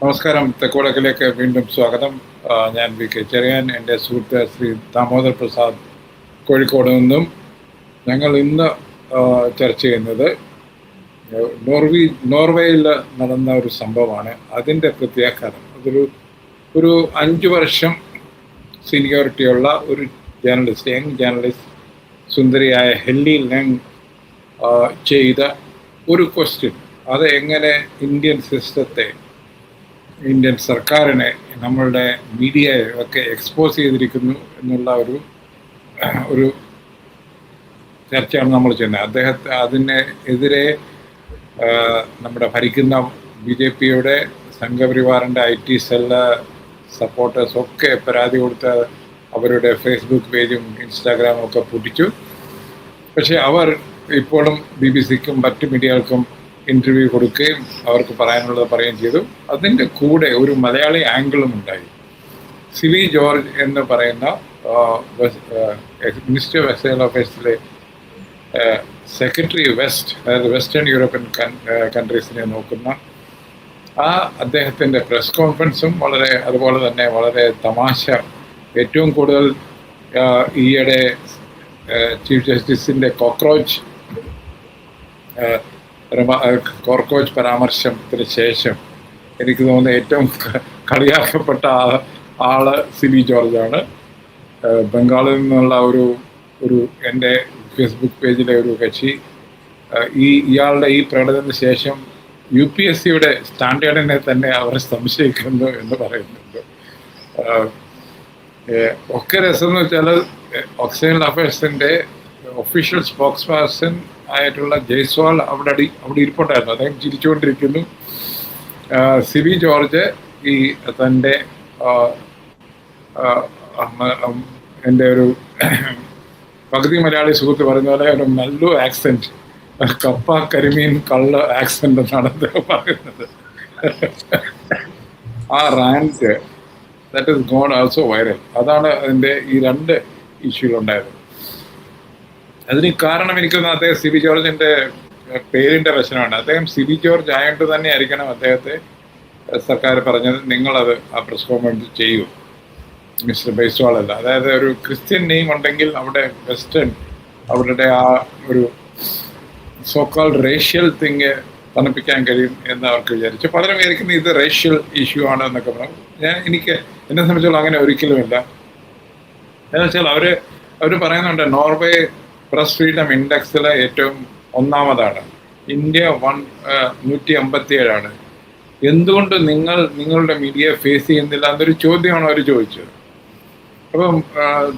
നമസ്കാരം. തെക്കോടക്കിലേക്ക് വീണ്ടും സ്വാഗതം. ഞാൻ വി കെ ചെറിയാൻ. എൻ്റെ സുഹൃത്ത് ശ്രീ ദാമോദർ പ്രസാദ് കോഴിക്കോട് നിന്നും. ഞങ്ങൾ ഇന്ന് ചർച്ച ചെയ്യുന്നത് നോർവേയിൽ നടന്ന ഒരു സംഭവമാണ്. അതിൻ്റെ പ്രത്യാഘാതം. ഒരു 5 വർഷം സീനിയോറിറ്റിയുള്ള ഒരു ജേർണലിസ്റ്റ്, യങ് ജേർണലിസ്റ്റ്, സുന്ദരിയായ ഹെല്ലി ലെങ് ചെയ്ത ഒരു ക്വസ്റ്റ്യൻ, അത് എങ്ങനെ ഇന്ത്യൻ സിസ്റ്റത്തെ, ഇന്ത്യൻ സർക്കാരിനെ, നമ്മളുടെ മീഡിയയെ ഒക്കെ എക്സ്പോസ് ചെയ്തിരിക്കുന്നു എന്നുള്ള ഒരു ചർച്ചയാണ് നമ്മൾ ചെയ്യുന്നത്. അതിനെതിരെ നമ്മുടെ ഭരിക്കുന്ന BJP-യുടെ സംഘപരിവാറിൻ്റെ IT സെല്ല് സപ്പോർട്ടേഴ്സ് ഒക്കെ പരാതി കൊടുത്ത് അവരുടെ ഫേസ്ബുക്ക് പേജും ഇൻസ്റ്റാഗ്രാമും ഒക്കെ പൂട്ടിച്ചു. പക്ഷേ അവർ ഇപ്പോഴും BBC-ക്കും മറ്റു മീഡിയകൾക്കും ഇൻ്റർവ്യൂ കൊടുക്കുകയും അവർക്ക് പറയാനുള്ളത് പറയുകയും ചെയ്തു. അതിൻ്റെ കൂടെ ഒരു മലയാളി ആംഗിളും ഉണ്ടായി. സിലി ജോർജ് എന്ന് പറയുന്ന മിനിസ്റ്റർ ഓഫ് എക്സ്റ്റേണൽ അഫയേഴ്സിലെ സെക്രട്ടറി വെസ്റ്റ്, അതായത് വെസ്റ്റേൺ യൂറോപ്യൻ കൺട്രീസിനെ നോക്കുന്ന അദ്ദേഹത്തിൻ്റെ പ്രസ് കോൺഫറൻസും അതുപോലെ തന്നെ വളരെ തമാശ. ഏറ്റവും കൂടുതൽ ഈയിടെ ചീഫ് ജസ്റ്റിസിൻ്റെ കോക്രോച്ച് പരാമർശത്തിന് ശേഷം എനിക്ക് തോന്നുന്ന ഏറ്റവും കളിയാക്കപ്പെട്ട ആള് സിലി ജോർജാണ്. ബംഗാളിൽ നിന്നുള്ള ഒരു എൻ്റെ ഫേസ്ബുക്ക് പേജിലെ ഒരു കക്ഷി ഇയാളുടെ ഈ പ്രകടനത്തിന് ശേഷം UPSC-യുടെ സ്റ്റാൻഡേർഡിനെ തന്നെ അവർ സംശയിക്കുന്നു എന്ന് പറയുന്നുണ്ട്. ഒക്കെ രസം എന്ന് വെച്ചാൽ എക്സ്റ്റേണൽ അഫയേഴ്സിൻ്റെ ഒഫീഷ്യൽ സ്പോക്സ് പേഴ്സൺ ആയിട്ടുള്ള ജയ്സ്വാൾ അവിടെ ഇരിപ്പുണ്ടായിരുന്നു. അദ്ദേഹം ചിരിച്ചുകൊണ്ടിരിക്കുന്നു. സിലി ജോർജ് ഈ തൻ്റെ എൻ്റെ ഒരു പകുതി മലയാളി സുഹൃത്ത് പറഞ്ഞ പോലെ ഒരു നല്ല ആക്സെൻറ്റ്, കപ്പ കരിമീൻ കള്ള ആക്സെൻ്റ് എന്നാണ് അദ്ദേഹം പറയുന്നത്. ആ rant that is gone also viral. അതാണ് അതിൻ്റെ ഈ 2 ഇഷ്യൂലുണ്ടായത്. അതിന് കാരണം എനിക്കൊന്ന് അദ്ദേഹം സിലി ജോർജിൻ്റെ പേരിൻ്റെ പ്രശ്നമാണ്. അദ്ദേഹം സിലി ജോർജ് ആയതുകൊണ്ട് തന്നെ ആയിരിക്കണം അദ്ദേഹത്തെ സർക്കാർ പറഞ്ഞത് നിങ്ങളത് ആ പ്രസ് കോൺഫറൻസ് ചെയ്യൂ, മിസ്റ്റർ ബൈസ്വാൾ അല്ല. അതായത് ഒരു ക്രിസ്ത്യൻ നെയിം ഉണ്ടെങ്കിൽ അവിടെ വെസ്റ്റേൺ അവരുടെ ആ ഒരു സോക്കാൾഡ് റേഷ്യൽ തിങ് തണുപ്പിക്കാൻ കഴിയും എന്ന് അവർക്ക് വിചാരിച്ചു. പലരും വിചാരിക്കുന്നത് ഇത് റേഷ്യൽ ഇഷ്യൂ ആണ് എന്നൊക്കെ പറഞ്ഞു. എന്നെ സംബന്ധിച്ചോളം അങ്ങനെ ഒരിക്കലുമില്ല. എന്ന് വെച്ചാൽ അവർ പറയുന്നുണ്ട് നോർവേ പ്രസ് ഫ്രീഡം ഇൻഡെക്സിൽ ഏറ്റവും 1ാമതാണ്. ഇന്ത്യ 157 എന്തുകൊണ്ട് നിങ്ങളുടെ മീഡിയ ഫേസ് ചെയ്യുന്നില്ല എന്നൊരു ചോദ്യമാണ് അവർ ചോദിച്ചത്. അപ്പം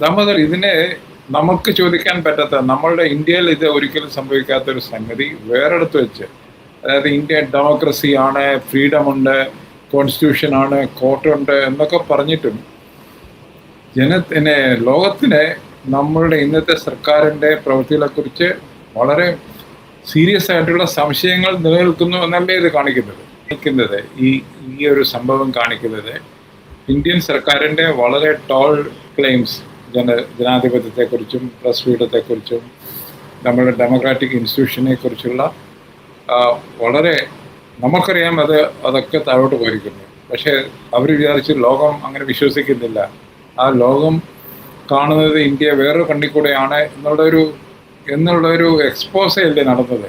ദാമോദർ, ഇതിനെ നമുക്ക് ചോദിക്കാൻ പറ്റാത്ത, നമ്മളുടെ ഇന്ത്യയിൽ ഇത് ഒരിക്കലും സംഭവിക്കാത്തൊരു സംഗതി വേറെടുത്ത് വെച്ച്, അതായത് ഇന്ത്യ ഡെമോക്രസി ആണ്, ഫ്രീഡമുണ്ട്, കോൺസ്റ്റിറ്റ്യൂഷനാണ്, കോർട്ടുണ്ട് എന്നൊക്കെ പറഞ്ഞിട്ടും ലോകത്തിനെ നമ്മളുടെ ഇന്നത്തെ സർക്കാരിൻ്റെ പ്രവൃത്തികളെക്കുറിച്ച് വളരെ സീരിയസ് ആയിട്ടുള്ള സംശയങ്ങൾ നിലനിൽക്കുന്നു എന്നല്ലേ ഇത് കാണിക്കുന്നത്. ഈ ഒരു സംഭവം കാണിക്കുന്നത് ഇന്ത്യൻ സർക്കാരിൻ്റെ വളരെ ടോൾ ക്ലെയിംസ് ജനാധിപത്യത്തെക്കുറിച്ചും പ്രസ് ഫ്രീഡത്തെക്കുറിച്ചും നമ്മുടെ ഡെമോക്രാറ്റിക് ഇൻസ്റ്റിറ്റ്യൂഷനെ കുറിച്ചുള്ള വളരെ നമുക്കറിയാം അതൊക്കെ താഴോട്ട് പോയിരിക്കുന്നു. പക്ഷേ അവർ വിചാരിച്ച് ലോകം അങ്ങനെ വിശ്വസിക്കുന്നില്ല. ആ ലോകം കാണുന്നത് ഇന്ത്യ വേറൊരു കണ്ണിൽ കൂടെയാണ് എന്നുള്ളൊരു എക്സ്പോസയല്ലേ നടന്നത്.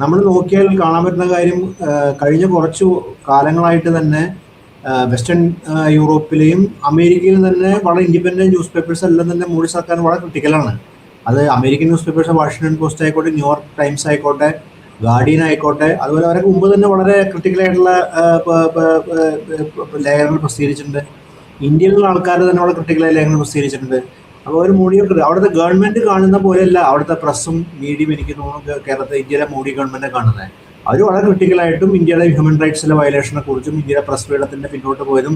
നമ്മൾ നോക്കിയാൽ കാണാൻ പറ്റുന്ന കാര്യം, കഴിഞ്ഞ കുറച്ചു കാലങ്ങളായിട്ട് തന്നെ വെസ്റ്റേൺ യൂറോപ്പിലെയും അമേരിക്കയിലും തന്നെ വളരെ ഇൻഡിപെൻഡൻറ്റ് ന്യൂസ് പേപ്പേഴ്സ് എല്ലാം തന്നെ മോഡി സർക്കാർ വളരെ ക്രിട്ടിക്കലാണ്. അത് American news papers Washington post ആയിക്കോട്ടെ, ന്യൂയോർക്ക് ടൈംസ് ആയിക്കോട്ടെ, ഗാർഡിയൻ ആയിക്കോട്ടെ, അതുപോലെ അവരൊക്കെ മുമ്പ് തന്നെ വളരെ ക്രിട്ടിക്കലായിട്ടുള്ള ലേഖനങ്ങൾ പ്രസിദ്ധീകരിച്ചിട്ടുണ്ട്. ഇന്ത്യയിലുള്ള ആൾക്കാർ തന്നെ വളരെ ക്രിട്ടിക്കലായ ലേഖനങ്ങൾ പ്രസിദ്ധീകരിച്ചിട്ടുണ്ട്. അപ്പോൾ ഒരു മോഡിയൊക്കെ അവിടുത്തെ ഗവൺമെൻറ് കാണുന്ന പോലെയല്ല അവിടുത്തെ പ്രസ്സും മീഡിയയും എനിക്ക് തോന്നുന്നു കേരളത്തിൽ ഇന്ത്യയിലെ മോഡി ഗവൺമെൻറ് കാണുന്നത്. അവർ വളരെ ക്രിട്ടിക്കലായിട്ടും ഇന്ത്യയുടെ ഹ്യൂമൻ റൈറ്റ്സിലെ വയലേഷനെ കുറിച്ചും ഇന്ത്യയുടെ പ്രസ് ഫ്രീഡത്തിൻ്റെ പിന്നോട്ട് പോയതും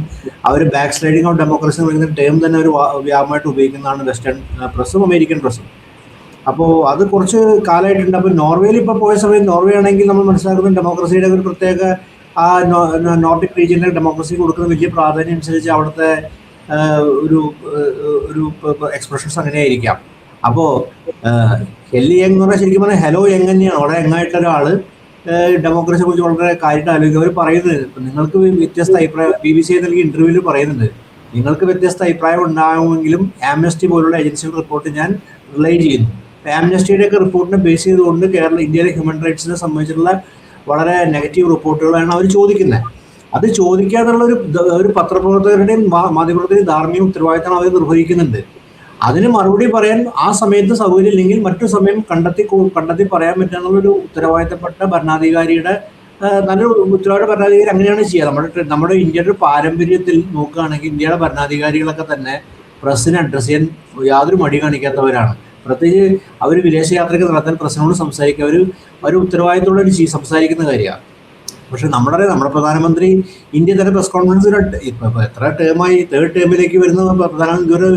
അവർ ബാക്ക് സ്ലൈഡിങ് ഓഫ് ഡെമോക്രസി എന്ന് പറയുന്ന ടേം തന്നെ ഒരു വ്യാപകമായിട്ട് ഉപയോഗിക്കുന്നതാണ് വെസ്റ്റേൺ പ്രസ്സും അമേരിക്കൻ പ്രസ്സും. അപ്പോൾ അത് കുറച്ച് കാലമായിട്ടുണ്ട്. അപ്പോൾ നോർവേയിൽ ഇപ്പോൾ പോയ സമയം, നോർവേ ആണെങ്കിൽ നമ്മൾ മനസ്സിലാക്കുന്നത് ഡെമോക്രസിയുടെ ഒരു പ്രത്യേക ആ നോർഡിക് റീജിയനിൽ ഡെമോക്രസി കൊടുക്കുന്ന വലിയ പ്രാധാന്യം അനുസരിച്ച് അവിടുത്തെ ഒരു എക്സ്പ്രഷൻസ് അങ്ങനെയായിരിക്കാം. അപ്പോൾ ഹെല്ലി യങ് എന്ന് പറഞ്ഞാൽ ശരിക്കും പറഞ്ഞാൽ ഹലോ യങ് തന്നെയാണ്. വളരെ യങ്ങായിട്ടുള്ള ഒരാൾ ഡെമോക്രസിയെ കുറിച്ച് വളരെ കാര്യമായിട്ട് ആലോചിക്കുക. അവർ പറയുന്നത് ഇപ്പം നിങ്ങൾക്ക് വ്യത്യസ്ത അഭിപ്രായം BBC നൽകിയ ഇന്റർവ്യൂവിൽ പറയുന്നുണ്ട്, നിങ്ങൾക്ക് വ്യത്യസ്ത അഭിപ്രായം ഉണ്ടാകുമെങ്കിലും ആംനസ്റ്റി പോലുള്ള ഏജൻസികളുടെ റിപ്പോർട്ട് ഞാൻ റിലൈ ചെയ്യുന്നു. ആംനസ്റ്റിയുടെ ഒക്കെ റിപ്പോർട്ടിനെ ബേസ് ചെയ്തുകൊണ്ട് ഇന്ത്യയിലെ ഹ്യൂമൻ റൈറ്റ്സിനെ സംബന്ധിച്ചിട്ടുള്ള വളരെ നെഗറ്റീവ് റിപ്പോർട്ടുകളാണ് അവർ ചോദിക്കുന്നത്. അത് ചോദിക്കുക എന്നുള്ള ഒരു പത്രപ്രവർത്തകരുടെയും മാധ്യമങ്ങളുടെയും ധാർമ്മിക ഉത്തരവാദിത്തം അവർ നിർവഹിക്കുന്നുണ്ട്. അതിന് മറുപടി പറയാൻ ആ സമയത്ത് സൗകര്യം ഇല്ലെങ്കിൽ മറ്റു സമയം കണ്ടെത്തി പറയാൻ പറ്റാന്നുള്ളൊരു ഉത്തരവാദിത്തപ്പെട്ട ഭരണാധികാരിയുടെ നല്ലൊരു ഉത്തരവാദിത്ത ഭരണാധികാരി അങ്ങനെയാണ് ചെയ്യുക. നമ്മുടെ ഇന്ത്യയുടെ ഒരു പാരമ്പര്യത്തിൽ നോക്കുകയാണെങ്കിൽ ഇന്ത്യയുടെ ഭരണാധികാരികളൊക്കെ തന്നെ പ്രസിനെ അഡ്രസ് ചെയ്യാൻ യാതൊരു മടി കാണിക്കാത്തവരാണ്. പ്രത്യേകിച്ച് അവർ വിദേശയാത്രയ്ക്ക് നടത്താൻ പ്രസിനോട് സംസാരിക്കുക ഒരു ഉത്തരവാദിത്തത്തോടെ സംസാരിക്കുന്ന കാര്യമാണ്. പക്ഷെ നമ്മുടെ പ്രധാനമന്ത്രി ഇന്ത്യ തന്നെ പ്രസ് കോൺഫറൻസ് ഇപ്പൊ എത്ര ടേമായി, 3rd ടേമിലേക്ക് വരുന്ന പ്രധാനമന്ത്രി ഒരു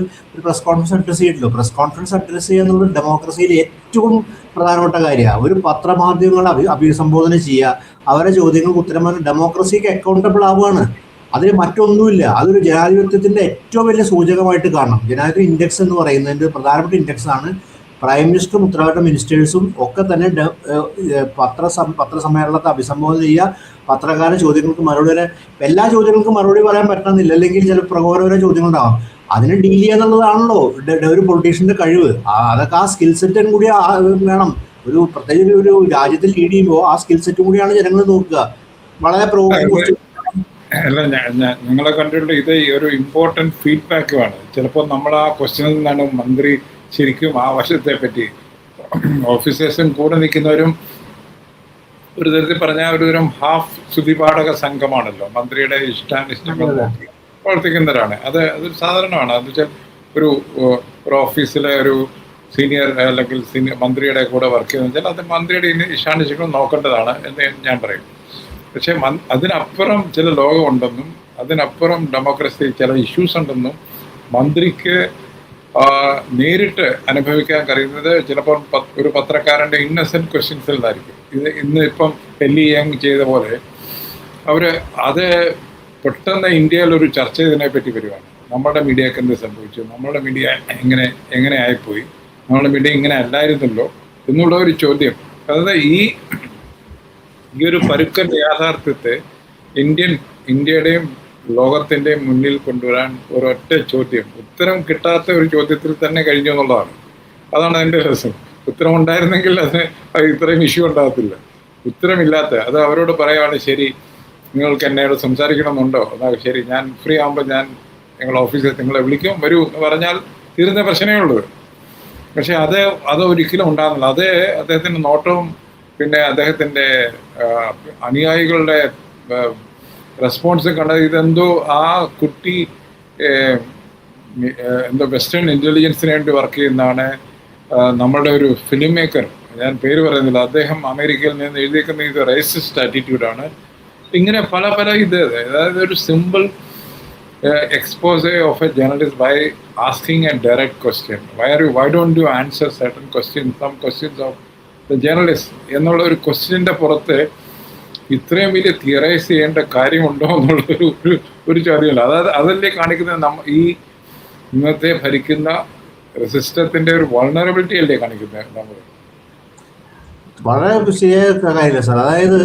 പ്രസ് കോൺഫറൻസ് അഡ്രസ് ചെയ്തിട്ടുള്ളൂ. പ്രസ് കോൺഫറൻസ് അഡ്രസ് ചെയ്യുക എന്നുള്ളത് ഡെമോക്രസിയിൽ ഏറ്റവും പ്രധാനപ്പെട്ട കാര്യമാണ്. ഒരു പത്രമാധ്യമങ്ങളെ അഭിസംബോധന ചെയ്യുക, അവരുടെ ചോദ്യങ്ങൾക്ക് ഉത്തരം പറഞ്ഞ് ഡെമോക്രസിക്ക് അക്കൗണ്ടബിൾ ആവുകയാണ്. അതിന് മറ്റൊന്നുമില്ല. അതൊരു ജനാധിപത്യത്തിന്റെ ഏറ്റവും വലിയ സൂചകമായിട്ട് കാണണം. ജനാധിപത്യ ഇൻഡെക്സ് എന്ന് പറയുന്നതിന്റെ പ്രധാനപ്പെട്ട ഇൻഡെക്സ് ആണ്. പ്രൈം മിനിസ്റ്ററും ഉത്തരവാദിത്ത മിനിസ്റ്റേഴ്സും ഒക്കെ തന്നെ പത്രസമ്മേളനത്തെ അഭിസംബോധന ചെയ്യുക, പത്രക്കാരുടെ ചോദ്യങ്ങൾക്ക് മറുപടി പറയാൻ, എല്ലാ ചോദ്യങ്ങൾക്കും മറുപടി പറയാൻ പറ്റണമെന്നില്ല, അല്ലെങ്കിൽ ചില പ്രകോപനപര ചോദ്യങ്ങളുണ്ടാവും. അതിനെ ഡീൽ ചെയ്യുക എന്നുള്ളതാണല്ലോ ഒരു പൊളിറ്റീഷ്യന്റെ കഴിവ്. അതൊക്കെ ആ സ്കിൽ സെറ്റും കൂടി വേണം. പ്രത്യേകിച്ച് ഒരു രാജ്യത്തിൽ ലീഡ് ചെയ്യുമ്പോൾ ആ സ്കിൽ സെറ്റും കൂടിയാണ് ജനങ്ങൾ നോക്കുക. വളരെ അല്ല, ഞങ്ങളെ കണ്ടിട്ടുള്ള ഇത് ഒരു ഇമ്പോർട്ടൻറ്റ് ഫീഡ്ബാക്കുമാണ്. ചിലപ്പോൾ നമ്മൾ ആ ക്വസ്റ്റ്യനിൽ നിന്നാണ് മന്ത്രി ശരിക്കും ആ വശത്തെ പറ്റി ഓഫീസേഴ്സും കൂടെ നിൽക്കുന്നവരും ഒരു തരത്തിൽ പറഞ്ഞാൽ ഒരു ഹാഫ് സ്തുതിപാഠക സംഘമാണല്ലോ. മന്ത്രിയുടെ ഇഷ്ടാനിഷ്ടങ്ങൾ നോക്കി പ്രവർത്തിക്കുന്നവരാണ്. അതൊരു സാധാരണമാണ്. അത് വെച്ചാൽ ഒരു ഓഫീസിലെ ഒരു സീനിയർ അല്ലെങ്കിൽ മന്ത്രിയുടെ കൂടെ വർക്ക് ചെയ്യുന്ന വെച്ചാൽ അത് മന്ത്രിയുടെ ഇഷ്ടാനിഷ്ടങ്ങൾ നോക്കേണ്ടതാണ് എന്ന് ഞാൻ പറയും. പക്ഷെ അതിനപ്പുറം ചില ലോകമുണ്ടെന്നും അതിനപ്പുറം ഡെമോക്രസി ചില ഇഷ്യൂസ് ഉണ്ടെന്നും മന്ത്രിക്ക് നേരിട്ട് അനുഭവിക്കാൻ കഴിയുന്നത് ചിലപ്പോൾ ഒരു പത്രക്കാരൻ്റെ ഇന്നസെൻറ്റ് ക്വസ്റ്റ്യൻസിൽ നിന്നായിരിക്കും. ഇന്ന് ഇപ്പം എല്ലി യങ് ചെയ്ത പോലെ അത് പെട്ടെന്ന് ഇന്ത്യയിൽ ഒരു ചർച്ച ഇതിനെപ്പറ്റി വരുവാണ്. നമ്മുടെ മീഡിയക്ക് എന്ത് സംഭവിച്ചു, നമ്മുടെ മീഡിയ എങ്ങനെ ആയിപ്പോയി, നമ്മുടെ മീഡിയ ഇങ്ങനെ അല്ലായിരുന്നല്ലോ എന്നുള്ള ഒരു ചോദ്യം. അതായത് ഈ ഒരു പരുക്കൻ യാഥാർത്ഥ്യത്തെ ഇന്ത്യയുടെയും ലോകത്തിൻ്റെയും മുന്നിൽ കൊണ്ടുവരാൻ ഒരൊറ്റ ചോദ്യം, ഉത്തരം കിട്ടാത്ത ഒരു ചോദ്യത്തിൽ തന്നെ കഴിഞ്ഞു എന്നുള്ളതാണ്. അതാണ് അതിൻ്റെ രസം. ഉത്തരം ഉണ്ടായിരുന്നെങ്കിൽ അതിന് ഇത്രയും ഇഷ്യൂ ഉണ്ടാകത്തില്ല. ഉത്തരമില്ലാത്ത അത് അവരോട് പറയുകയാണ്, ശരി നിങ്ങൾക്ക് എന്നോട് സംസാരിക്കണമെന്നുണ്ടോ, എന്നാൽ ശരി ഞാൻ ഫ്രീ ആകുമ്പോൾ ഞാൻ ഞങ്ങളുടെ ഓഫീസിൽ നിങ്ങളെ വിളിക്കും, വരൂ എന്ന് പറഞ്ഞാൽ തീരുന്ന പ്രശ്നമേ ഉള്ളൂ. പക്ഷെ അത് ഒരിക്കലും ഉണ്ടാകുന്നില്ല. അത് അദ്ദേഹത്തിൻ്റെ നോട്ടവും പിന്നെ അദ്ദേഹത്തിൻ്റെ അനുയായികളുടെ റെസ്പോൺസ് കണ്ടത് ഇതെന്തോ ആ കുട്ടി എന്തോ വെസ്റ്റേൺ ഇൻ്റലിജൻസിന് വേണ്ടി വർക്ക് ചെയ്യുന്നതാണ്. നമ്മളുടെ ഒരു ഫിലിം മേക്കർ, ഞാൻ പേര് പറയുന്നില്ല, അദ്ദേഹം അമേരിക്കയിൽ നിന്ന് എഴുതിയേക്കുന്ന ഇത് റേസിസ്റ്റ് ആറ്റിറ്റ്യൂഡാണ്. ഇങ്ങനെ പല അതായത് ഒരു simple expose of a journalist by asking a direct question. Why don't you answer certain questions, some questions of the journalist എന്നുള്ള ഒരു ക്വസ്റ്റ്യൻ്റെ പുറത്ത് ഇത്രയും വലിയ തിയറൈസ് ചെയ്യേണ്ട കാര്യമുണ്ടോ എന്നുള്ളൊരു ചോദ്യമല്ല. അതായത് അതല്ലേ കാണിക്കുന്നത് ഈ ഇന്നത്തെ ഭരിക്കുന്ന സിസ്റ്റത്തിൻ്റെ ഒരു വൾണറബിലിറ്റി അല്ലേ കാണിക്കുന്നത് നമ്മൾ. വളരെ ശരിയായ കാര്യമില്ല സാർ. അതായത്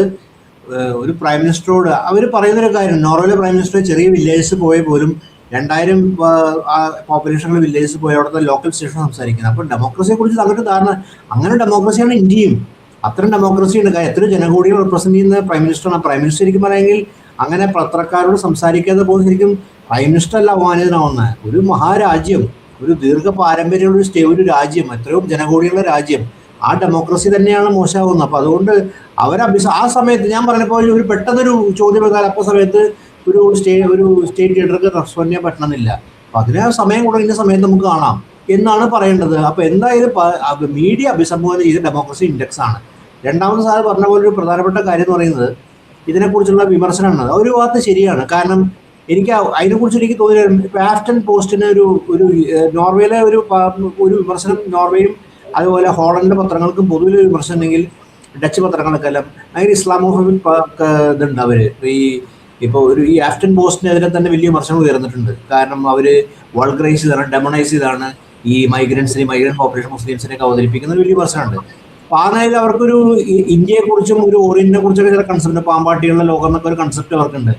ഒരു പ്രൈം മിനിസ്റ്ററോട് അവർ പറയുന്നൊരു കാര്യം, നോർവേയിലെ പ്രൈം മിനിസ്റ്റർ ചെറിയ വില്ലേജസ് പോയ പോലും 2000 പോപ്പുലേഷനുള്ള വില്ലേജസ് പോയി അവിടുത്തെ ലോക്കൽ സ്റ്റേഷൻ സംസാരിക്കുന്നത്. അപ്പോൾ ഡെമോക്രസിയെ കുറിച്ച് അങ്ങോട്ട് ധാരണ, അങ്ങനെ ഡെമോക്രസിയാണ് ഇന്ത്യയും. അത്തരം ഡെമോക്രസി ഉണ്ട്. എത്ര ജനകൂടിയെ റെപ്രസെന്റ് ചെയ്യുന്ന പ്രൈം മിനിസ്റ്ററാണ്. പ്രൈം മിനിസ്റ്റർ ശരിക്കും പറയുമെങ്കിൽ അങ്ങനെ പത്രക്കാരോട് സംസാരിക്കാതെ പോകുന്ന ശരിക്കും പ്രൈം മിനിസ്റ്റർ അല്ല അവമാനിതനാവുന്ന ഒരു മഹാരാജ്യം, ഒരു ദീർഘ പാരമ്പര്യമുള്ള ഒരു രാജ്യം, എത്രയോ ജനകൂടിയുള്ള രാജ്യം, ആ ഡെമോക്രസി തന്നെയാണ് മോശമാകുന്നത്. അപ്പോൾ അതുകൊണ്ട് ആ സമയത്ത് ഞാൻ പറഞ്ഞപ്പോൾ ഒരു പെട്ടെന്നൊരു ചോദ്യം വന്നാൽ അപ്പോൾ സമയത്ത് ഒരു സ്റ്റേറ്റ് ലീഡർക്ക് റെസ്പോണ്ട് ചെയ്യാൻ പറ്റണമെന്നില്ല. അപ്പം അതിന് സമയം കൊടുക്കുന്ന സമയത്ത് നമുക്ക് കാണാം എന്നാണ് പറയേണ്ടത്. അപ്പോൾ എന്തായാലും മീഡിയ അഭിസംബോധന ചെയ്ത ഡെമോക്രസി ഇൻഡെക്സ് ആണ്. രണ്ടാമത് സാർ പറഞ്ഞ പോലെ ഒരു പ്രധാനപ്പെട്ട കാര്യം എന്ന് പറയുന്നത് ഇതിനെക്കുറിച്ചുള്ള വിമർശനമാണ്. ഒരു ഭാഗത്ത് ശരിയാണ്. കാരണം അതിനെക്കുറിച്ച് എനിക്ക് തോന്നിയത് ആഫ്റ്റൺ പോസ്റ്റിന് ഒരു നോർവേയിലെ ഒരു വിമർശനം, നോർവേയും അതുപോലെ ഹോളണ്ടിലെ പത്രങ്ങൾക്കും പൊതുവിലൊരു വിമർശനം ഉണ്ടെങ്കിൽ ഡച്ച് പത്രങ്ങൾക്കെല്ലാം ഭയങ്കര ഇസ്ലാമോഫോബിക് ഇതുണ്ട്. അവർ ഇപ്പോൾ ഈ ആഫ്റ്റൺ പോസ്റ്റിനെതിരെ തന്നെ വലിയ വിമർശനം ഉയർന്നിട്ടുണ്ട്. കാരണം അവർ വൾഗറൈസ് ചെയ്താണ്, ഡെമണൈസ് ചെയ്താണ് ഈ മൈഗ്രൻറ്റ് പോപ്പുലേഷൻ മുസ്ലിംസിനെയൊക്കെ അവതരിപ്പിക്കുന്ന വലിയ വിമർശനമുണ്ട്. അപ്പൊ ആ നിലയിൽ അവർക്കൊരു ഇന്ത്യയെ കുറിച്ചും ഒരു ഓറിയന്റിനെ കുറിച്ചൊക്കെ ചില കൺസെപ്റ്റ്, പാമ്പാട്ടികളുടെ ലോകം എന്നൊക്കെ ഒരു കൺസെപ്റ്റ് അവർക്കുണ്ട്.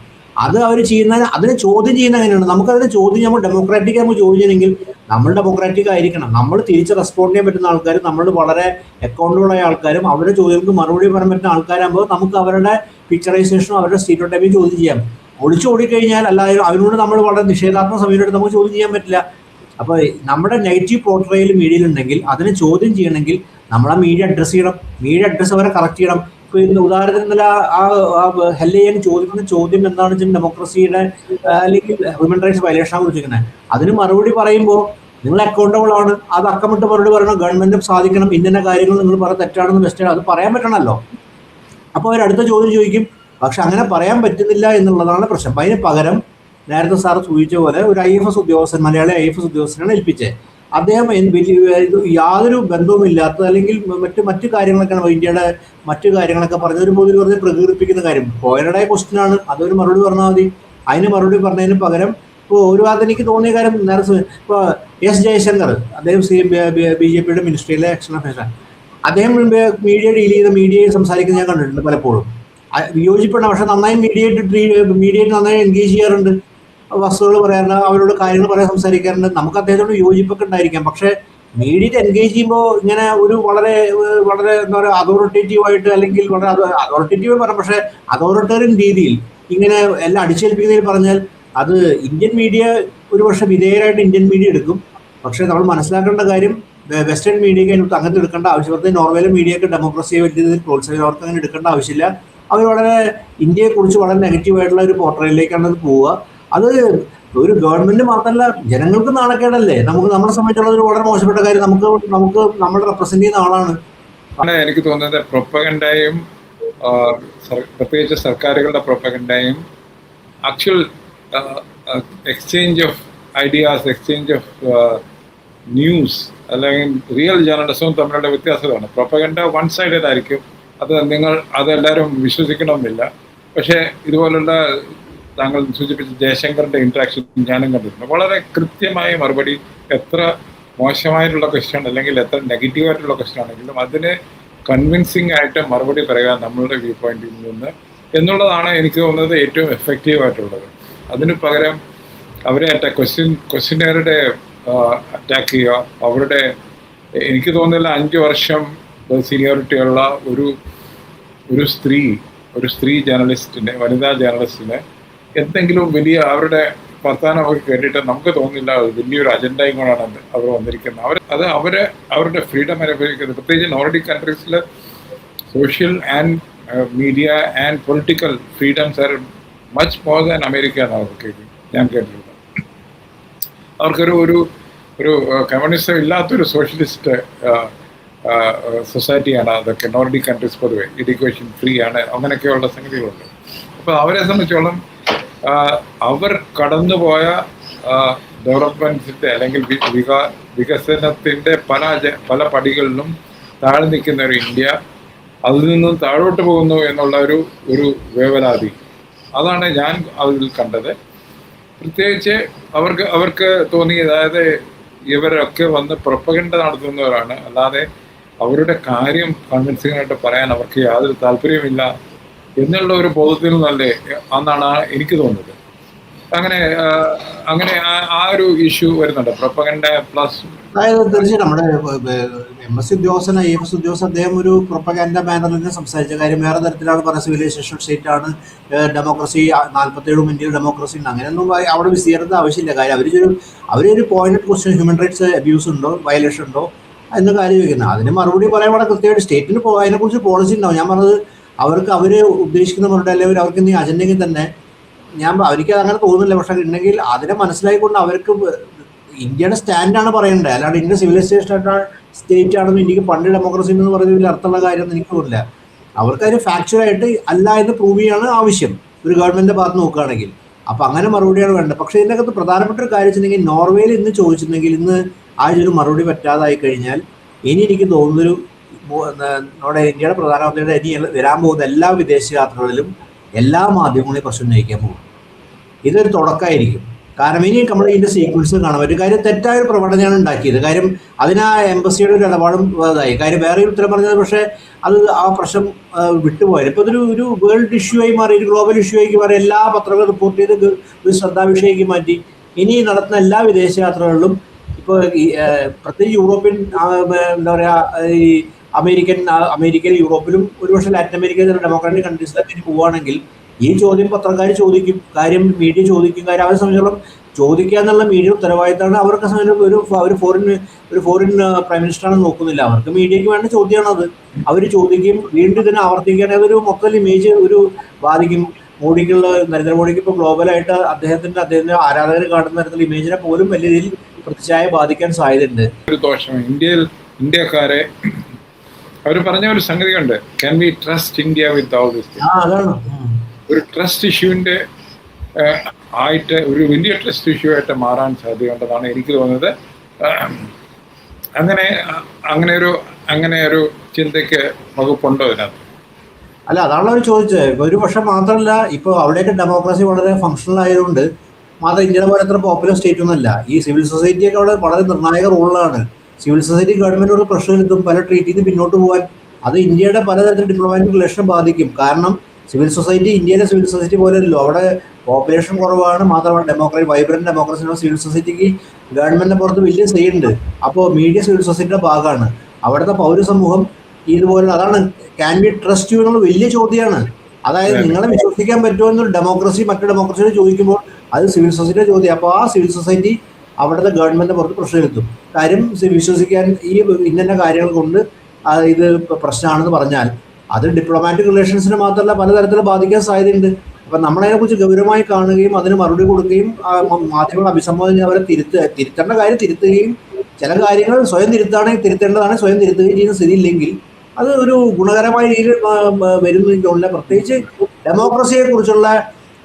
അത് അവർ ചെയ്യുന്ന, അതിനെ ചോദ്യം ചെയ്യുന്ന എങ്ങനെയാണ്? നമുക്കതിനെ ചോദ്യം, നമ്മൾ ഡെമോക്രാറ്റിക് ആകുമ്പോൾ ചോദ്യം ചെയ്യണമെങ്കിൽ നമ്മൾ ഡെമോക്രാറ്റിക് ആയിരിക്കണം. നമ്മൾ തിരിച്ച് റെസ്പോണ്ട് ചെയ്യാൻ പറ്റുന്ന ആൾക്കാരും നമ്മൾ വളരെ അക്കൗണ്ടബിൾ ആയ ആൾക്കാരും അവരുടെ ചോദ്യങ്ങൾക്ക് മറുപടി പറയാൻ പറ്റുന്ന ആൾക്കാരാകുമ്പോൾ നമുക്ക് അവരുടെ പിക്ചറൈസേഷനും അവരുടെ സ്റ്റീരിയോടൈപ്പും ചോദ്യം ചെയ്യാം. ഒളിച്ചു ഓടിക്കഴിഞ്ഞാൽ അല്ലാതെ അവരോട് നമ്മൾ വളരെ നിഷേധാത്മക സമീപനം നമുക്ക് ചോദ്യം ചെയ്യാൻ പറ്റില്ല. അപ്പോൾ നമ്മുടെ നെഗറ്റീവ് പോർട്രയിൽ മീഡിയയിലുണ്ടെങ്കിൽ അതിനെ ചോദ്യം ചെയ്യണമെങ്കിൽ നമ്മൾ ആ മീഡിയ അഡ്രസ്സ് ചെയ്യണം. മീഡിയ അഡ്രസ്സ് അവരെ കറക്റ്റ് ചെയ്യണം. ഇപ്പോൾ ഇന്ന് ഉദാഹരണത്തിന് ഹെല്ലയ്യൻ ചോദിക്കുന്ന ചോദ്യം എന്താണെന്ന് വെച്ചാൽ ഡെമോക്രസിയുടെ അല്ലെങ്കിൽ ഹ്യൂമൻ റൈറ്റ്സ് വയലേഷനെ കുറിച്ചിരിക്കുന്നത്. അതിന് മറുപടി പറയുമ്പോൾ നിങ്ങൾ അക്കൗണ്ടബിൾ ആണ്, അത് അക്കമിട്ട് മറുപടി പറയണം. ഗവൺമെന്റും സാധിക്കണം, ഇന്ന കാര്യങ്ങൾ നിങ്ങൾ പറഞ്ഞ തെറ്റാണെന്ന് ബെസ്റ്റാണ്, അത് പറയാൻ പറ്റണമല്ലോ. അപ്പോൾ അവർ അടുത്ത ചോദ്യം ചോദിക്കും. പക്ഷെ അങ്ങനെ പറയാൻ പറ്റുന്നില്ല എന്നുള്ളതാണ് പ്രശ്നം. അതിന് പകരം നേരത്തെ സാർ സൂചിച്ച പോലെ ഒരു IAS ഉദ്യോഗസ്ഥൻ, മലയാളി IAS ഉദ്യോഗസ്ഥനാണ് ഏൽപ്പിച്ചത്. അദ്ദേഹം യാതൊരു ബന്ധവുമില്ലാത്ത അല്ലെങ്കിൽ മറ്റു കാര്യങ്ങളൊക്കെയാണ് ഇന്ത്യയുടെ മറ്റു കാര്യങ്ങളൊക്കെ പറഞ്ഞൊരു പൊതുവിൽ പറഞ്ഞ് പ്രകീർത്തിക്കുന്ന കാര്യം. പോയനടായ ക്വസ്റ്റ്യനാണ്, അതൊരു മറുപടി പറഞ്ഞാൽ മതി. അതിന് മറുപടി പറഞ്ഞതിന് പകരം ഇപ്പോൾ ഒരു ഭാഗത്ത് എനിക്ക് തോന്നിയ കാര്യം, നേരത്തെ ഇപ്പോൾ S ജയശങ്കർ, അദ്ദേഹം BJPയുടെ മിനിസ്ട്രിയിലെ എക്സ്റ്റേണൽ അഫയേഴ്സാണ്. അദ്ദേഹം മീഡിയ ഡീൽ ചെയ്ത മീഡിയയിൽ സംസാരിക്കുന്നത് ഞാൻ കണ്ടിട്ടുണ്ട് പലപ്പോഴും. വിയോജിപ്പെടണം, പക്ഷെ നന്നായി മീഡിയയിൽ നന്നായി എൻഗേജ് ചെയ്യാറുണ്ട്. വസ്തുതകൾ പറയാറുണ്ട്, അവരോട് കാര്യങ്ങൾ പറയാൻ സംസാരിക്കാറുണ്ട്. നമുക്ക് അദ്ദേഹത്തോട് വിയോജിപ്പൊക്കെ ഉണ്ടായിരിക്കാം. പക്ഷെ മീഡിയയിൽ എൻഗേജ് ചെയ്യുമ്പോൾ ഇങ്ങനെ ഒരു വളരെ എന്താ പറയുക അതോറിറ്റേറ്റീവായിട്ട് അല്ലെങ്കിൽ വളരെ അതോറിറ്റേറ്റീവ് പറയാം, പക്ഷെ അതോറിറ്റേറിയൻ രീതിയിൽ ഇങ്ങനെ എല്ലാം അടിച്ചേൽപ്പിക്കുന്നതിൽ പറഞ്ഞാൽ അത് ഇന്ത്യൻ മീഡിയ ഒരു പക്ഷേ വിധേയരായിട്ട് ഇന്ത്യൻ മീഡിയ എടുക്കും. പക്ഷെ നമ്മൾ മനസ്സിലാക്കേണ്ട കാര്യം വെസ്റ്റേൺ മീഡിയക്ക് അതിനകത്ത് അങ്ങനത്തെ എടുക്കേണ്ട ആവശ്യമില്ല. നോർവേയിലെ മീഡിയക്ക് ഡെമോക്രസിയെ വലിയ രീതിയിൽ പ്രോത്സാഹിക്കും, അവർക്ക് അങ്ങനെ എടുക്കേണ്ട ആവശ്യമില്ല. അവർ വളരെ ഇന്ത്യയെക്കുറിച്ച് വളരെ നെഗറ്റീവായിട്ടുള്ള ഒരു പോർട്രയിലേക്കാണ് അത് പോവുക. അത് ഒരു ഗവൺമെന്റ് മാത്രമല്ല, ജനങ്ങൾക്ക് നാണക്കേടല്ലേ. നമ്മളെ സംബന്ധിച്ചുള്ള ഒരു വളരെ മോശപ്പെട്ട കാര്യം. നമുക്ക് നമ്മൾ റെപ്രസെന്റ് ചെയ്യുന്ന ആളാണ്. എനിക്ക് തോന്നുന്നത് പ്രൊപ്പഗൻഡയും പ്രത്യേകിച്ച് സർക്കാരുകളുടെ പ്രൊപ്പഗൻഡയും actual exchange of ideas, exchange of news അല്ലെങ്കിൽ റിയൽ ജേർണലിസവും തമ്മിലുള്ള വ്യത്യാസമാണ്. പ്രൊപ്പഗൻഡ വൺ സൈഡഡ് ആയിരിക്കും, അതെല്ലാവരും വിശ്വസിക്കണമെന്നില്ല. പക്ഷേ ഇതുപോലുള്ള താങ്കൾ സൂചിപ്പിച്ച ജയശങ്കറിന്റെ ഇന്ററാക്ഷൻ ഞാനും കണ്ടിട്ടുണ്ട്. വളരെ കൃത്യമായ മറുപടി, എത്ര മോശമായിട്ടുള്ള ക്വസ്റ്റ്യൻ അല്ലെങ്കിൽ എത്ര നെഗറ്റീവായിട്ടുള്ള ക്വസ്റ്റ്യൻ ആണെങ്കിലും അതിന് കൺവിൻസിങ് ആയിട്ട് മറുപടി പറയുക നമ്മളുടെ വ്യൂ പോയിന്റിൽ നിന്ന് എന്നുള്ളതാണ് എനിക്ക് തോന്നുന്നത് ഏറ്റവും എഫക്റ്റീവ് ആയിട്ടുള്ളത്. അതിന് പകരം അവരെ ക്വസ്റ്റ്യനറുടെ അറ്റാക്ക് ചെയ്യുക, അവരുടെ എനിക്ക് തോന്നുന്നില്ല 5 വർഷം സീനിയോറിറ്റി ഉള്ള ഒരു സ്ത്രീ ജേർണലിസ്റ്റിനെ, വനിതാ ജേർണലിസ്റ്റിനെ എന്തെങ്കിലും വലിയ അവരുടെ വർത്തമാനം അവർ കേട്ടിട്ട് നമുക്ക് തോന്നില്ല വലിയൊരു അജണ്ടയും കൊണ്ടാണ് അവർ വന്നിരിക്കുന്നത്. അവരുടെ ഫ്രീഡം അനുഭവിക്കുന്നത്. പ്രത്യേകിച്ച് നോർഡിക് കൺട്രീസിൽ social and media and political freedoms are much more than America എന്നാണ് ഞാൻ കേട്ടിട്ടുള്ളത്. അവർക്കൊരു ഒരു കമ്മ്യൂണിസം ഇല്ലാത്തൊരു സോഷ്യലിസ്റ്റ് സൊസൈറ്റിയാണ് അതൊക്കെ. നോർഡിക് കൺട്രീസ് പൊതുവെ എഡ്യൂക്കേഷൻ ഫ്രീ ആണ്, അങ്ങനെയൊക്കെയുള്ള സംഗതികളുണ്ട്. അപ്പോൾ അവരെ സംബന്ധിച്ചോളം അവർ കടന്നുപോയ ഡെവലപ്മെൻറ്റ്സിൻ്റെ അല്ലെങ്കിൽ വികസനത്തിൻ്റെ പല പടികളിലും താഴെ നിൽക്കുന്ന ഒരു ഇന്ത്യ അതിൽ നിന്നും താഴോട്ട് പോകുന്നു എന്നുള്ള ഒരു വേവലാതി, അതാണ് ഞാൻ അതിൽ കണ്ടത്. പ്രത്യേകിച്ച് അവർക്ക് തോന്നി, അതായത് ഇവരൊക്കെ വന്ന് പ്രൊപ്പഗൻഡ നടത്തുന്നവരാണ്, അല്ലാതെ അവരുടെ കാര്യം കൺവിൻസിംഗ് ആയിട്ട് പറയാൻ അവർക്ക് യാതൊരു താല്പര്യമില്ല എന്നുള്ള ഒരു ബോധത്തിൽ നിന്നല്ലേ എന്നാണ് എനിക്ക് തോന്നുന്നത്. അങ്ങനെ ആ ഒരു ഇഷ്യൂ വരുന്നുണ്ട്, പ്രൊപ്പഗൻഡ പ്ലസ്. അതായത് തീർച്ചയായും നമ്മുടെ MSc ഉദ്യോഗസ്ഥൻ, IAS ഉദ്യോഗസ്ഥൻ, അദ്ദേഹം ഒരു പ്രൊപ്പഗൻഡ ബാനറിൽ സംസാരിച്ച കാര്യം വേറെ തരത്തിലാണ് പറയുന്നത്. സിവിലൈസേഷൻ സ്റ്റേറ്റ് ആണ്, ഡെമോക്രസി 47 ഇന്ത്യയിൽ ഡെമോക്രസി ഉണ്ട്, അങ്ങനെയൊന്നും അവിടെ വിശദീകരണത്തിന്റെ ആവശ്യമില്ല. കാര്യം അവരൊരു point question, human rights abuse ഉണ്ടോ, വയലേഷൻ ഉണ്ടോ എന്ന കാര്യം ചോദിക്കുന്നത്. അതിന് മറുപടി പറയാൻ വളരെ കൃത്യമായിട്ട് സ്റ്റേറ്റിന് അതിനെക്കുറിച്ച് പോളിസി ഉണ്ടാവും. ഞാൻ പറഞ്ഞത് അവർ ഉദ്ദേശിക്കുന്നവരുടെ അല്ലെങ്കിൽ അവർക്ക് എന്തെങ്കിലും അജണ്ടെങ്കിൽ തന്നെ അവർക്ക് അങ്ങനെ തോന്നുന്നില്ല. പക്ഷെ ഉണ്ടെങ്കിൽ അതിനെ മനസ്സിലാക്കിക്കൊണ്ട് അവർക്ക് ഇന്ത്യയുടെ സ്റ്റാൻഡാണ് പറയേണ്ടത്. അല്ലാണ്ട് ഇന്ത്യ സിവിലൈസേഷൻ സ്റ്റേറ്റ് ആണെന്ന് ഇന്ത്യക്ക് പണ്ട് ഡെമോക്രസി എന്ന് പറയുന്നതിൽ അർത്ഥമുള്ള കാര്യമൊന്നും എനിക്ക് തോന്നില്ല. അവർക്കതിന് ഫാക്ച്വലായിട്ട് അല്ല എന്ന് പ്രൂവ് ചെയ്യാണ് ആവശ്യം ഒരു ഗവൺമെന്റിന്റെ ഭാഗത്ത് നോക്കുകയാണെങ്കിൽ. അപ്പം അങ്ങനെ മറുപടിയാണ് വേണ്ടത്. പക്ഷേ ഇതിൻ്റെ അകത്ത് പ്രധാനപ്പെട്ട ഒരു കാര്യം വെച്ചിട്ടുണ്ടെങ്കിൽ നോർവേയിൽ ഇന്ന് ചോദിച്ചിട്ടുണ്ടെങ്കിൽ ഇന്ന് ആ ഒരു മറുപടി പറ്റാതായി കഴിഞ്ഞാൽ ഇനി എനിക്ക് തോന്നുന്നൊരു നമ്മുടെ ഇന്ത്യയുടെ പ്രധാനമന്ത്രിയുടെ ഇനി വരാൻ പോകുന്ന എല്ലാ വിദേശ യാത്രകളിലും എല്ലാ മാധ്യമങ്ങളെയും പ്രശ്നം ഉന്നയിക്കാൻ പോകും. ഇതൊരു തുടക്കമായിരിക്കും. കാരണം ഇനി നമ്മൾ ഇതിന്റെ സീക്വൻസ് കാണാൻ പറ്റും. കാര്യം തെറ്റായ ഒരു പ്രവണതയാണ് ഉണ്ടാക്കിയത്. കാര്യം അതിന് ആ എംബസിയുടെ ഒരു ഇടപാടും ഇതായി. കാര്യം വേറെ ഒരു ഉത്തരം പറഞ്ഞത്, പക്ഷേ അത് ആ പ്രശ്നം വിട്ടുപോയത്. ഇപ്പോൾ ഇതൊരു വേൾഡ് ഇഷ്യൂ ആയി മാറി, ഒരു ഗ്ലോബൽ ഇഷ്യൂ ആയി മാറി. എല്ലാ പത്രങ്ങളും റിപ്പോർട്ട് ചെയ്ത് ഒരു ശ്രദ്ധാവിഷയമാക്കി മാറ്റി. ഇനി നടത്തുന്ന എല്ലാ വിദേശയാത്രകളിലും ഇപ്പോൾ പ്രത്യേകിച്ച് യൂറോപ്യൻ എന്താ പറയുക, ഈ അമേരിക്കയിൽ യൂറോപ്പിലും ഒരുപക്ഷെ ലാറ്റിൻ അമേരിക്കയിൽ ഡെമോക്രാറ്റിക് കൺട്രീസിലൊക്കെ ഇനി പോവുകയാണെങ്കിൽ ഈ ചോദ്യം പത്രക്കാർ ചോദിക്കും, കാര്യം മീഡിയ ചോദിക്കും. കാര്യം അവരെ സംബന്ധിച്ചോളം ചോദിക്കുക എന്നുള്ള മീഡിയ ഉത്തരവാദിത്തമാണ്. അവർക്ക് സംബന്ധിച്ച് ഒരു ഫോറിൻ പ്രൈം മിനിസ്റ്ററാണെന്ന് നോക്കുന്നില്ല. അവർക്ക് മീഡിയയ്ക്ക് വേണ്ട ചോദ്യമാണത്. അവർ ചോദിക്കും, വീണ്ടും ഇതിനെ ആവർത്തിക്കുകയാണെങ്കിൽ അതൊരു മൊത്തം ഇമേജ് ബാധിക്കും. നരേന്ദ്രമോദിക്ക് ഇപ്പോൾ ഗ്ലോബലായിട്ട് അദ്ദേഹത്തിന്റെ ആരാധകർ കാണുന്ന തരത്തിലുള്ള ഇമേജിനെ പോലും വലിയ രീതിയിൽ പ്രതിച്ഛായ ബാധിക്കാൻ സാധ്യതയുണ്ട്. ഒരു ദോഷം ഇന്ത്യക്കാരെ അവർ പറഞ്ഞ ഒരു സംഗതിയുണ്ട്, can we trust India with all this. അതാണ് ഒരു ട്രസ്റ്റ് ഇഷ്യൂവിന്റെ ആയിട്ട് ഒരു വലിയ ട്രസ്റ്റ് ഇഷ്യൂ ആയിട്ട് മാറാൻ സാധ്യതയുണ്ടെന്നാണ് എനിക്ക് തോന്നുന്നത്. അങ്ങനെ ഒരു ചിന്തയ്ക്ക് വകുപ്പുണ്ടോ ഇതിനകത്ത്? അല്ല, അതാണല്ലോ അവർ ചോദിച്ചത്. ഒരു പക്ഷെ മാത്രമല്ല, ഇപ്പോൾ അവിടെയൊക്കെ ഡെമോക്രസി വളരെ ഫങ്ഷണൽ ആയതുകൊണ്ട് മാത്രം ഇന്ത്യയുടെ പോലെ അത്ര പോപ്പുലർ സ്റ്റേറ്റ് ഒന്നുമല്ല. ഈ സിവിൽ സൊസൈറ്റിയൊക്കെ അവിടെ വളരെ നിർണായക റോളിലാണ്. സിവിൽ സൊസൈറ്റി ഗവൺമെന്റിനോട് പ്രഷർ എടുത്തും പല ട്രീറ്റിൽ നിന്ന് പിന്നോട്ട് പോകാൻ. അത് ഇന്ത്യയുടെ പലതരത്തിൽ ഡിപ്ലോമാറ്റിക് റിലേഷൻ ബാധിക്കും. കാരണം സിവിൽ സൊസൈറ്റി ഇന്ത്യയിലെ സിവിൽ സൊസൈറ്റി പോലെയല്ലോ, അവിടെ പോപ്പുലേഷൻ കുറവാണ്. മാത്രമല്ല വൈബ്രന്റ് ഡെമോക്രസിനോ സിവിൽ സൊസൈറ്റിക്ക് ഗവൺമെന്റിന്റെ പുറത്ത് വലിയ സേ ഉണ്ട്. അപ്പോൾ മീഡിയ സിവിൽ സൊസൈറ്റിയുടെ ഭാഗമാണ്. അവിടുത്തെ പൗരസമൂഹം ഇതുപോലെ, അതാണ് ക്യാൻ ബി ട്രസ്റ്റ് യു എന്നുള്ള വലിയ ചോദ്യമാണ്. അതായത് നിങ്ങളെ വിശ്വസിക്കാൻ പറ്റുമോ എന്നൊരു മറ്റു ഡെമോക്രസിയോട് ചോദിക്കുമ്പോൾ അത് സിവിൽ സൊസൈറ്റിയുടെ ചോദ്യം. അപ്പോൾ ആ സിവിൽ സൊസൈറ്റി അവിടുത്തെ ഗവൺമെന്റിന്റെ പുറത്ത് പ്രഷർ എടുത്തും. കാര്യം വിശ്വസിക്കാൻ ഈ ഇന്ന കാര്യങ്ങൾ കൊണ്ട് ഇത് പ്രശ്നമാണെന്ന് പറഞ്ഞാൽ അത് ഡിപ്ലോമാറ്റിക് റിലേഷൻസിനെ മാത്രമല്ല പലതരത്തിൽ ബാധിക്കാൻ സാധ്യതയുണ്ട്. അപ്പം നമ്മളതിനെക്കുറിച്ച് ഗൗരവമായി കാണുകയും അതിന് മറുപടി കൊടുക്കുകയും മാധ്യമങ്ങൾ അഭിസംബോധന ചെയ്ത് അവരെ തിരുത്തേണ്ട കാര്യം തിരുത്തുകയും, ചില കാര്യങ്ങൾ സ്വയം തിരുത്തേണ്ടതാണ് സ്വയം തിരുത്തുകയും ചെയ്യുന്ന സ്ഥിതിയില്ലെങ്കിൽ അത് ഒരു ഗുണകരമായ രീതിയിൽ വരുന്നില്ല. പ്രത്യേകിച്ച് ഡെമോക്രസിയെ കുറിച്ചുള്ള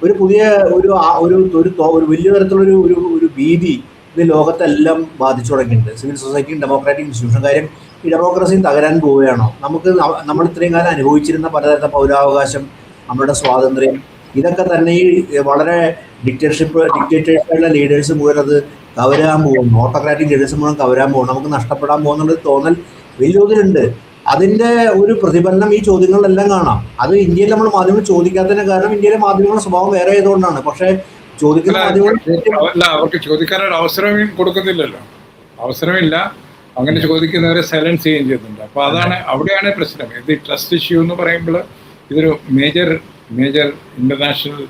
ഒരു പുതിയ ഒരു വലിയ തരത്തിലുള്ള ഒരു ഭീതി ഇത് ലോകത്തെല്ലാം ബാധിച്ചു തുടങ്ങിയിട്ടുണ്ട്. സിവിൽ സൊസൈറ്റിയും ഡെമോക്രാറ്റിക് ഇൻസ്റ്റിറ്റ്യൂഷൻ. കാര്യം ഈ ഡെമോക്രസി തകരാൻ പോവുകയാണോ? നമ്മൾ ഇത്രയും കാലം അനുഭവിച്ചിരുന്ന പലതരത്തിലുള്ള പൗരാവകാശം, നമ്മുടെ സ്വാതന്ത്ര്യം, ഇതൊക്കെ തന്നെ ഈ വളരെ ഡിക്റ്റേറ്റേഴ്സായിട്ടുള്ള ലീഡേഴ്സ് മുഴുവൻ അത് കവരാൻ പോകുന്നു. ഓട്ടോക്രാറ്റിക് ലീഡേഴ്സ് മുഴുവൻ കവരാൻ പോകുന്നു. നമുക്ക് നഷ്ടപ്പെടാൻ പോകുന്നുള്ളൊരു തോന്നൽ വലിയ തോതിലുണ്ട്. അതിന്റെ ഒരു പ്രതിഫലനം ഈ ചോദ്യങ്ങളിലെല്ലാം കാണാം. അത് ഇന്ത്യയിൽ നമ്മൾ മാധ്യമങ്ങൾ ചോദിക്കാത്തതിന് കാരണം ഇന്ത്യയിലെ മാധ്യമങ്ങളുടെ സ്വഭാവം വേറെ ആയതുകൊണ്ടാണ്. പക്ഷെ ചോദിക്കുന്ന മാധ്യമങ്ങൾ അവർക്ക് ചോദിക്കാനൊരു അവസരം കൊടുക്കുന്നില്ലല്ലോ. അവസരമില്ല. അങ്ങനെ ചോദിക്കുന്നവരെ സൈലൻസ് ചെയ്യുകയും ചെയ്യുന്നുണ്ട്. അപ്പോൾ അവിടെയാണ് പ്രശ്നം. ഇത് ട്രസ്റ്റ് ഇഷ്യൂ എന്ന് പറയുമ്പോൾ ഇതൊരു മേജർ ഇന്റർനാഷണൽ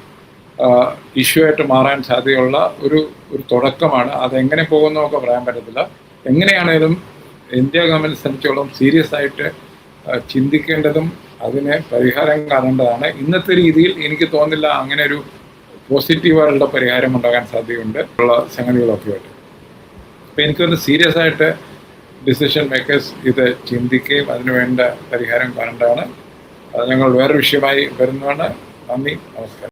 ഇഷ്യൂ ആയിട്ട് മാറാൻ സാധ്യതയുള്ള ഒരു തുടക്കമാണ്. അതെങ്ങനെ പോകുന്നതൊക്കെ പറയാൻ പറ്റത്തില്ല. എങ്ങനെയാണേലും ഇന്ത്യ ഗവൺമെന്റ് സംബന്ധിച്ചോളം സീരിയസ് ആയിട്ട് ചിന്തിക്കേണ്ടതും അതിന് പരിഹാരം കാണേണ്ടതാണ്. ഇന്നത്തെ രീതിയിൽ എനിക്ക് തോന്നില്ല അങ്ങനെ ഒരു പോസിറ്റീവായിട്ടുള്ള പരിഹാരം ഉണ്ടാകാൻ സാധ്യതയുണ്ട് ഉള്ള സംഗതികളൊക്കെ ആയിട്ട്. അപ്പോൾ എനിക്കൊന്ന് സീരിയസ് ആയിട്ട് ഡിസിഷൻ മേക്കേഴ്സ് ഇത് ചിന്തിക്കുകയും അതിനുവേണ്ട പരിഹാരം കാണേണ്ടതാണ്. ഞങ്ങൾ വേറൊരു വിഷയമായി വരുന്നതാണ്. നന്ദി, നമസ്കാരം.